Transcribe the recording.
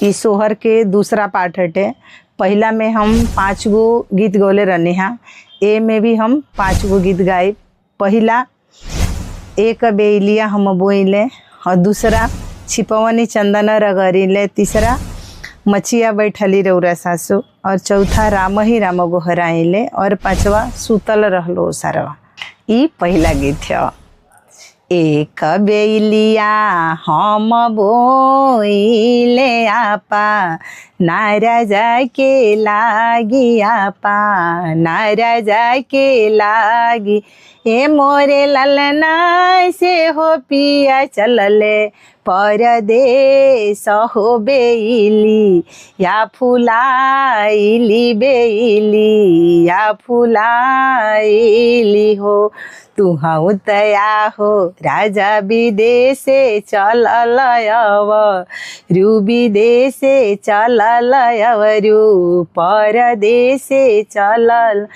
ई सोहर के दूसरा पार्ट हटे। पहला में हम 5 गो गीत गौले रहने हाँ, ए में भी हम 5 गो गीत गाए। पहला एक बेलिया हम बोइले, और दूसरा छिपवनी चंदन रगरीले, तीसरा मचिया बैठली रौरा सासु, और चौथा राम ही राम गोहराइले, और पांचवा सुतल रहलो सारवा। ई पहला गीत है। एक बेलिया हम बोइले आपा, नाराजा के लागी आपा, नाराजा के लागी। ए मोरे ललना से हो पिया चलले परदेस हो बेली, या फुलाइली बेली, या फुलाइली हो। तुहु तया हो राजा विदेशे चलल अवरु, विदेशे चलल अवरु, परदेशे चलल।